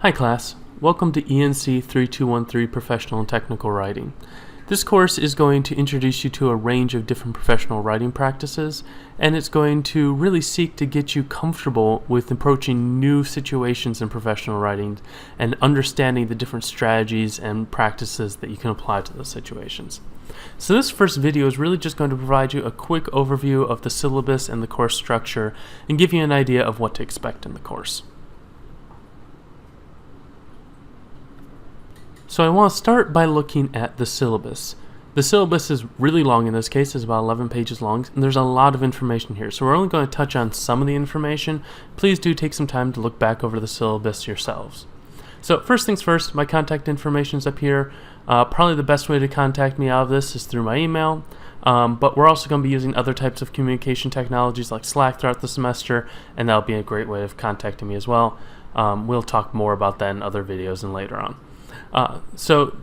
Hi class, welcome to ENC 3213 Professional and Technical Writing. This course is going to introduce you to a range of different professional writing practices, and it's going to really seek to get you comfortable with approaching new situations in professional writing and understanding the different strategies and practices that you can apply to those situations. So this first video is really just going to provide you a quick overview of the syllabus and the course structure and give you an idea of what to expect in the course. So I want to start by looking at the syllabus. The syllabus is really long in this case, it's about 11 pages long, and there's a lot of information here. So we're only going to touch on some of the information. Please do take some time to look back over the syllabus yourselves. So first things first, my contact information is up here. Probably the best way to contact me out of this is through my email, but we're also going to be using other types of communication technologies like Slack throughout the semester, and that'll be a great way of contacting me as well. We'll talk more about that in other videos and later on. So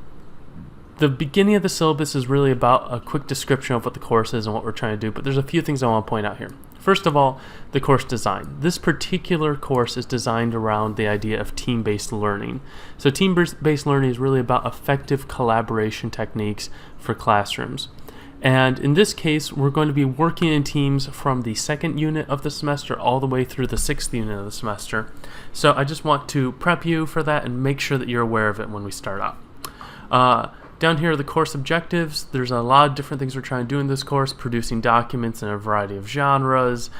the beginning of the syllabus is really about a quick description of what the course is and what we're trying to do, but there's a few things I want to point out here. First of all, the course design. This particular course is designed around the idea of team-based learning. So team-based learning is really about effective collaboration techniques for classrooms. And in this case, we're going to be working in teams from the second unit of the semester all the way through the sixth unit of the semester. So I just want to prep you for that and make sure that you're aware of it when we start out. Down here are the course objectives. There's a lot of different things we're trying to do in this course, producing documents in a variety of genres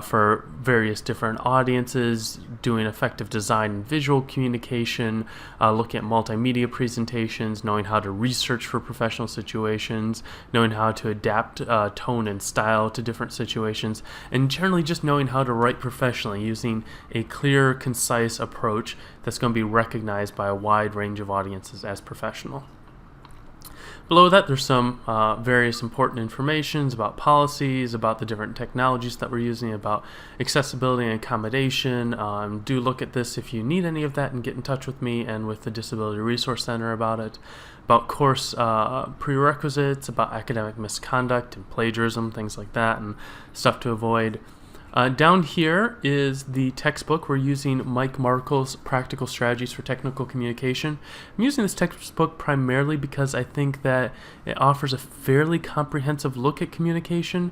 for various different audiences, doing effective design and visual communication, looking at multimedia presentations, knowing how to research for professional situations, knowing how to adapt tone and style to different situations, and generally just knowing how to write professionally using a clear, concise approach that's going to be recognized by a wide range of audiences as professional. Below that, there's some various important informations about policies, about the different technologies that we're using, about accessibility and accommodation. Do look at this if you need any of that and get in touch with me and with the Disability Resource Center about it. About course prerequisites, about academic misconduct and plagiarism, things like that, and stuff to avoid. Down here is the textbook. We're using Mike Markle's Practical Strategies for Technical Communication. I'm using this textbook primarily because I think that it offers a fairly comprehensive look at communication,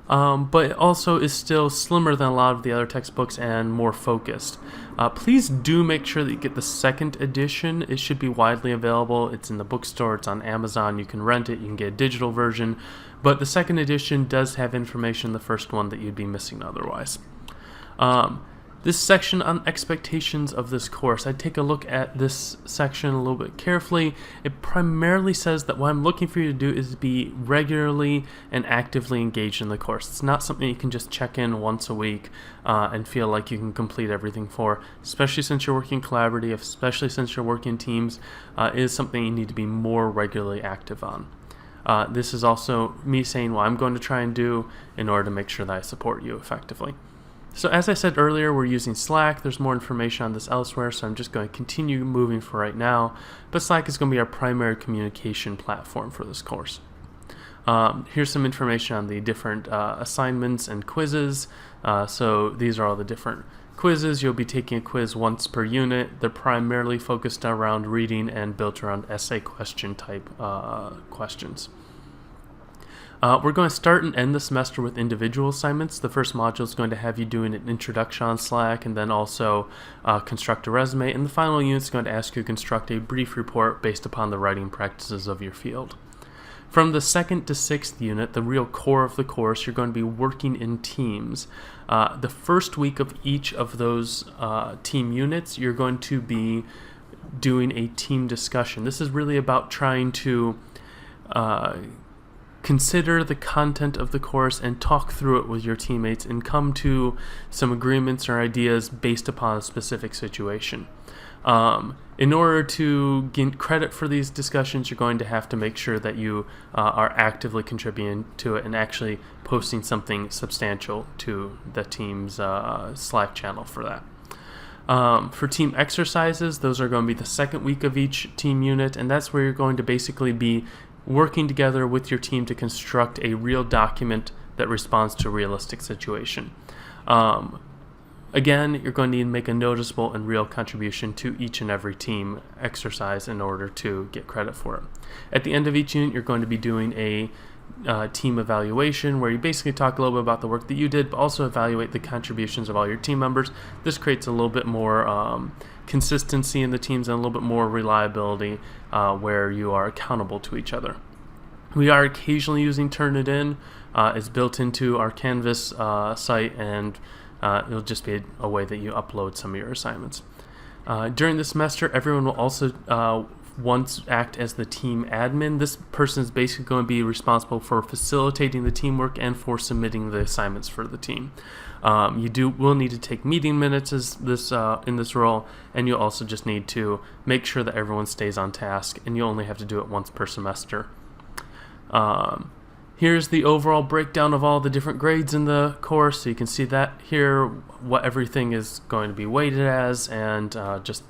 but it also is still slimmer than a lot of the other textbooks and more focused. Please do make sure that you get the second edition. It should be widely available. It's in the bookstore, it's on Amazon, you can rent it, you can get a digital version, but the second edition does have information in the first one that you'd be missing otherwise. This section on expectations of this course, I'd take a look at this section a little bit carefully. It primarily says that what I'm looking for you to do is be regularly and actively engaged in the course. It's not something you can just check in once a week and feel like you can complete everything for, especially since you're working collaborative, especially since you're working in teams. It is something you need to be more regularly active on. This is also me saying what I'm going to try and do in order to make sure that I support you effectively. So as I said earlier, we're using Slack. There's more information on this elsewhere, so I'm just going to continue moving for right now. But Slack is going to be our primary communication platform for this course. Here's some information on the different assignments and quizzes. So these are all the different quizzes. You'll be taking a quiz once per unit. They're primarily focused around reading and built around essay question type questions. We're going to start and end the semester with individual assignments. The first module is going to have you doing an introduction on Slack and then also construct a resume. And the final unit is going to ask you to construct a brief report based upon the writing practices of your field. From the second to sixth unit, the real core of the course, you're going to be working in teams. The first week of each of those team units, you're going to be doing a team discussion. This is really about trying to consider the content of the course and talk through it with your teammates and come to some agreements or ideas based upon a specific situation. In order to gain credit for these discussions, you're going to have to make sure that you are actively contributing to it and actually posting something substantial to the team's Slack channel for that. For team exercises, those are going to be the second week of each team unit, and that's where you're going to basically be working together with your team to construct a real document that responds to a realistic situation. Again, you're going to need to make a noticeable and real contribution to each and every team exercise in order to get credit for it. At the end of each unit, you're going to be doing a team evaluation where you basically talk a little bit about the work that you did, but also evaluate the contributions of all your team members. This creates a little bit more consistency in the teams and a little bit more reliability where you are accountable to each other. We are occasionally using Turnitin. It's built into our Canvas site, and it'll just be a way that you upload some of your assignments. During the semester, everyone will also once act as the team admin. This person is basically going to be responsible for facilitating the teamwork and for submitting the assignments for the team. You will need to take meeting minutes in this role, and you'll also just need to make sure that everyone stays on task, and you only have to do it once per semester. Here's the overall breakdown of all the different grades in the course. So you can see that here, what everything is going to be weighted as, and just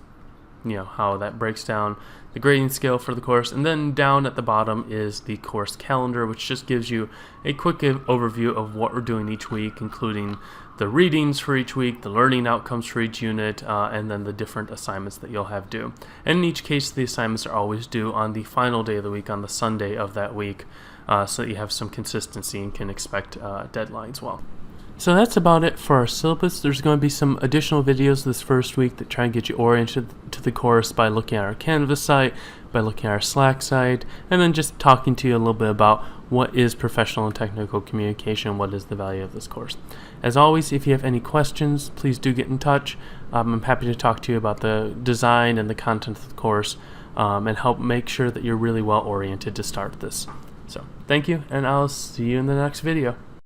how that breaks down the grading scale for the course. And then down at the bottom is the course calendar, which just gives you a quick overview of what we're doing each week, including the readings for each week, the learning outcomes for each unit, and then the different assignments that you'll have due. And in each case, the assignments are always due on the final day of the week, on the Sunday of that week, so that you have some consistency and can expect deadlines well. So that's about it for our syllabus. There's going to be some additional videos this first week that try and get you oriented to the course by looking at our Canvas site, by looking at our Slack site, and then just talking to you a little bit about what is professional and technical communication, what is the value of this course. As always, if you have any questions, please do get in touch. I'm happy to talk to you about the design and the content of the course, and help make sure that you're really well oriented to start this. So thank you, and I'll see you in the next video.